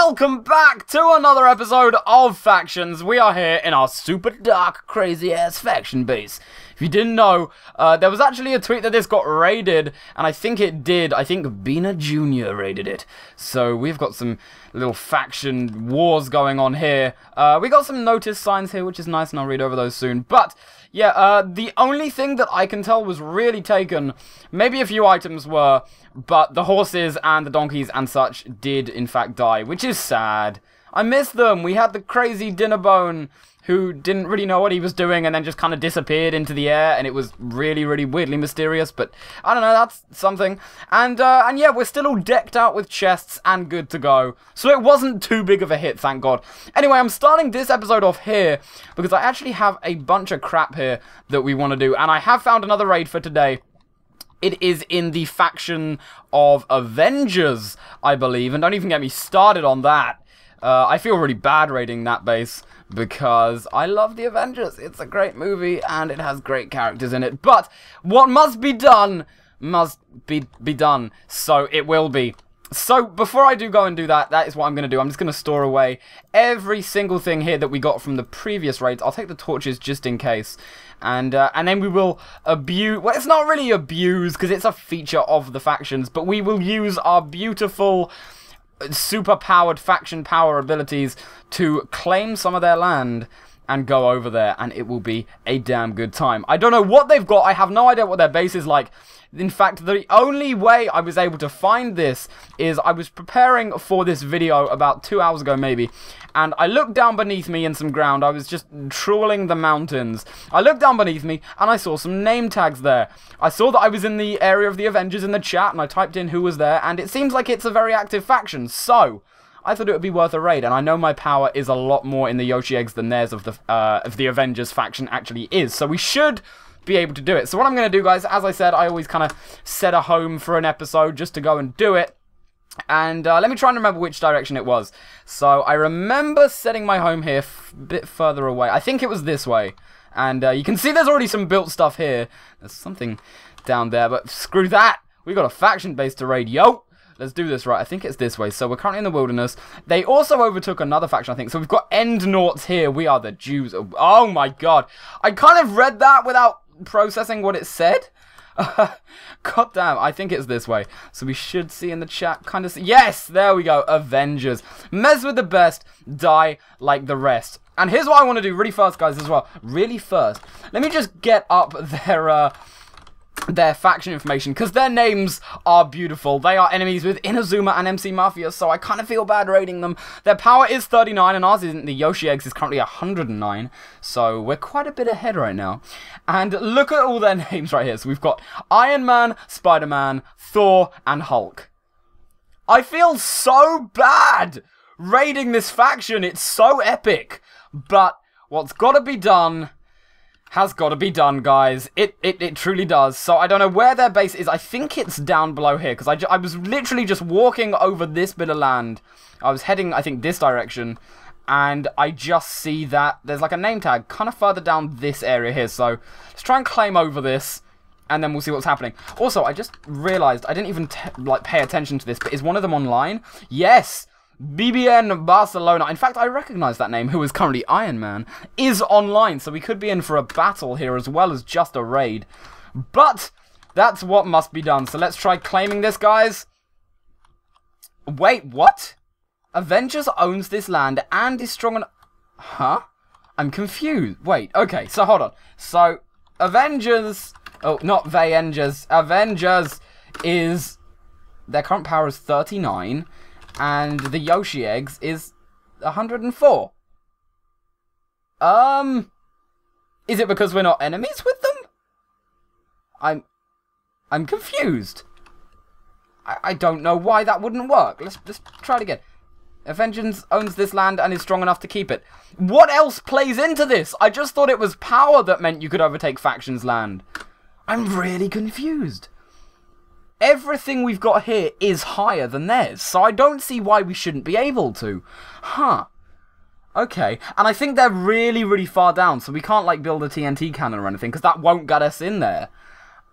welcome back to another episode of Factions. We are here in our super dark, crazy-ass faction base. If you didn't know, there was actually a tweet that this got raided, and I think it did. I think Bina Jr. raided it. So we've got some little faction wars going on here. We got some notice signs here, which is nice, and I'll read over those soon. But yeah, the only thing that I can tell was really taken, maybe a few items were, but the horses and the donkeys and such did in fact die, which is sad. I miss them. We had the crazy Dinnerbone who didn't really know what he was doing and then just kind of disappeared into the air, and it was really, really weirdly mysterious, but I don't know, that's something. And yeah, we're still all decked out with chests and good to go, so it wasn't too big of a hit, thank God. Anyway, I'm starting this episode off here because I actually have a bunch of crap here that we want to do, and I have found another raid for today. It is in the faction of Avengers, I believe, and don't even get me started on that. I feel really bad raiding that base because I love the Avengers. It's a great movie and it has great characters in it. But what must be done must be done. So it will be. So before I do go and do that, that is what I'm going to do. I'm just going to store away every single thing here that we got from the previous raids. I'll take the torches just in case. And then we will abuse... Well, it's not really abuse because it's a feature of the factions. But we will use our beautiful super-powered faction power abilities to claim some of their land and go over there, and it will be a damn good time. I don't know what they've got. I have no idea what their base is like. In fact, the only way I was able to find this is I was preparing for this video about 2 hours ago maybe, and I looked down beneath me in some ground. I was just trawling the mountains. I looked down beneath me and I saw some name tags there. I saw that I was in the area of the Avengers in the chat, and I typed in who was there, and it seems like it's a very active faction, so I thought it would be worth a raid, and I know my power is a lot more in the Yoshi eggs than theirs of the Avengers faction actually is, so we should be able to do it. So what I'm going to do, guys, as I said, I always kind of set a home for an episode just to go and do it. And let me try and remember which direction it was. So I remember setting my home here a bit further away. I think it was this way. And you can see there's already some built stuff here. There's something down there, but screw that. We got a faction base to raid, yo. Let's do this right. I think it's this way. So we're currently in the wilderness. They also overtook another faction, I think. So we've got End Naughts here. We are the Jews. Oh my god. I kind of read that without processing what it said. God damn, I think it's this way. So we should see in the chat, kind of see. Yes, there we go. Avengers. Mess with the best, die like the rest. And here's what I want to do really fast, guys, as well. Really fast. Let me just get up their faction information, because their names are beautiful. They are enemies with Inazuma and MC Mafia, so I kind of feel bad raiding them. Their power is 39, and ours isn't. The Yoshi Eggs is currently 109, so we're quite a bit ahead right now. And look at all their names right here. So we've got Iron Man, Spider-Man, Thor, and Hulk. I feel so bad raiding this faction. It's so epic. But what's got to be done has got to be done, guys. It truly does. So I don't know where their base is. I think it's down below here, because I was literally just walking over this bit of land. I was heading, I think, this direction, and I just see that there's like a name tag kind of further down this area here. So let's try and claim over this, and then we'll see what's happening. Also, I just realized I didn't even like pay attention to this, but is one of them online? Yes! BBN Barcelona. In fact, I recognize that name, who is currently Iron Man, is online, so we could be in for a battle here as well as just a raid. But that's what must be done. So let's try claiming this, guys. Wait, what? Avengers owns this land and is strong enough. Huh? I'm confused. Wait, okay, so hold on. So Avengers, oh, not Vayengers. Avengers is, their current power is 39. And the Yoshi Eggs is 104. Is it because we're not enemies with them? I'm confused. I don't know why that wouldn't work. Let's try it again. Avengers owns this land and is strong enough to keep it. What else plays into this? I just thought it was power that meant you could overtake factions' land. I'm really confused. Everything we've got here is higher than theirs, so I don't see why we shouldn't be able to. Huh. Okay, and I think they're really, really far down, so we can't, like, build a TNT cannon or anything, because that won't get us in there.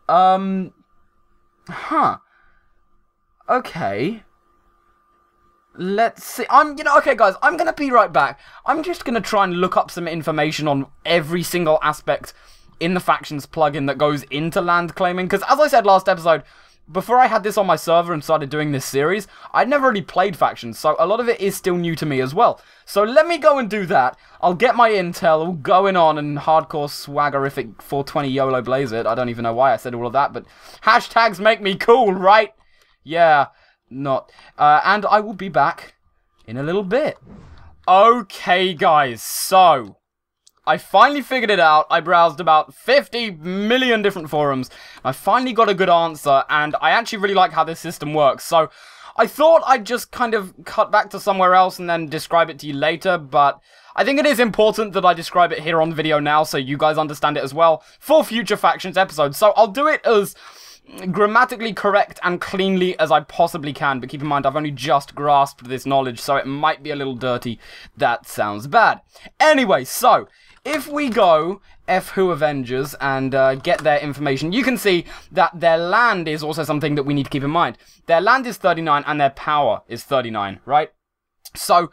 Huh. Okay. Let's see. Okay, guys, I'm gonna be right back. I'm just gonna try and look up some information on every single aspect in the factions plugin that goes into land claiming, because as I said last episode, before I had this on my server and started doing this series, I'd never really played factions, so a lot of it is still new to me as well. So let me go and do that. I'll get my intel all going on and hardcore swaggerific 420 YOLO blaze it. I don't even know why I said all of that, but hashtags make me cool, right? Yeah, not. And I will be back in a little bit. Okay, guys, so I finally figured it out. I browsed about 50 million different forums. I finally got a good answer, and I actually really like how this system works. So I thought I'd just kind of cut back to somewhere else and then describe it to you later, but I think it is important that I describe it here on the video now so you guys understand it as well for future factions episodes. So I'll do it as grammatically correct and cleanly as I possibly can, but keep in mind I've only just grasped this knowledge, so it might be a little dirty. That sounds bad. Anyway, so if we go Who Avengers and get their information, you can see that their land is also something that we need to keep in mind. Their land is 39 and their power is 39, right? So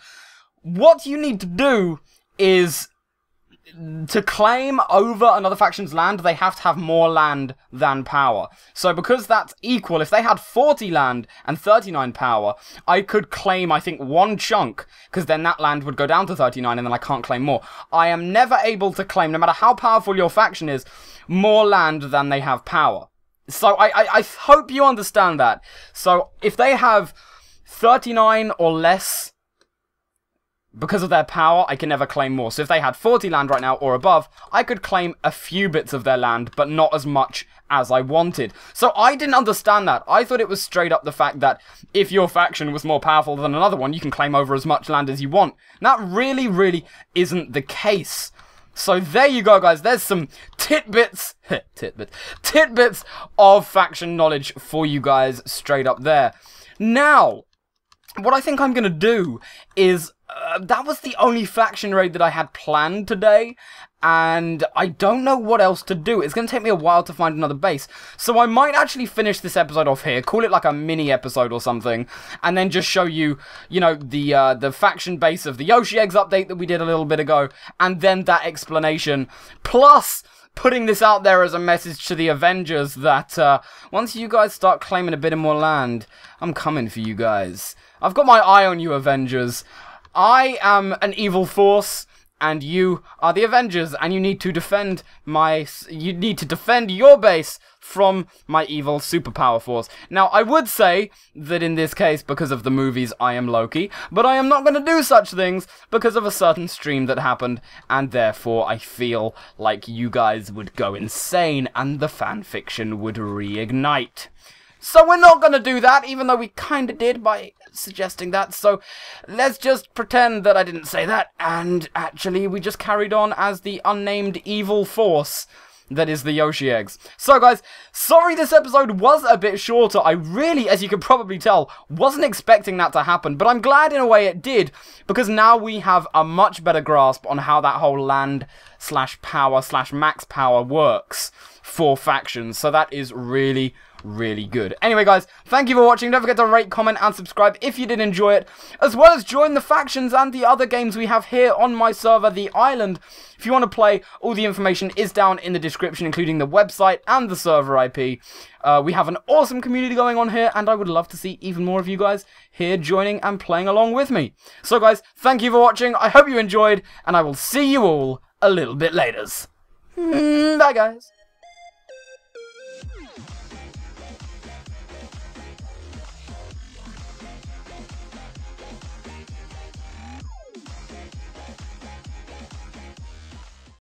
what you need to do is, to claim over another faction's land, they have to have more land than power. So because that's equal, if they had 40 land and 39 power, I could claim, I think, one chunk, because then that land would go down to 39 and then I can't claim more. I am never able to claim, no matter how powerful your faction is, more land than they have power. So I hope you understand that. So if they have 39 or less because of their power, I can never claim more. So if they had 40 land right now or above, I could claim a few bits of their land, but not as much as I wanted. So I didn't understand that. I thought it was straight up the fact that if your faction was more powerful than another one, you can claim over as much land as you want. And that really, really isn't the case. So there you go, guys. There's some tidbits of faction knowledge for you guys straight up there. Now, what I think I'm going to do is, that was the only faction raid that I had planned today, and I don't know what else to do. It's going to take me a while to find another base, so I might actually finish this episode off here, call it like a mini episode or something, and then just show you, the faction base of the Yoshi Eggs update that we did a little bit ago, and then that explanation, plus putting this out there as a message to the Avengers that once you guys start claiming a bit more land, I'm coming for you guys. I've got my eye on you, Avengers. I am an evil force, and you are the Avengers, and you need to defend your base from my evil superpower force. Now, I would say that in this case, because of the movies, I am Loki, but I am not going to do such things because of a certain stream that happened, and therefore I feel like you guys would go insane, and the fanfiction would reignite. So we're not going to do that, even though we kind of did by suggesting that. So let's just pretend that I didn't say that, and actually we just carried on as the unnamed evil force that is the Yoshi Eggs. So guys, sorry this episode was a bit shorter. I really, as you can probably tell, wasn't expecting that to happen, but I'm glad in a way it did, because now we have a much better grasp on how that whole land slash power slash max power works for factions. So that is really, really good. Anyway, guys, thank you for watching. Don't forget to rate, comment, and subscribe if you did enjoy it, as well as join the factions and the other games we have here on my server, The Island. If you want to play, all the information is down in the description, including the website and the server IP. We have an awesome community going on here, and I would love to see even more of you guys here joining and playing along with me. So, guys, thank you for watching. I hope you enjoyed, and I will see you all a little bit later. Bye, guys.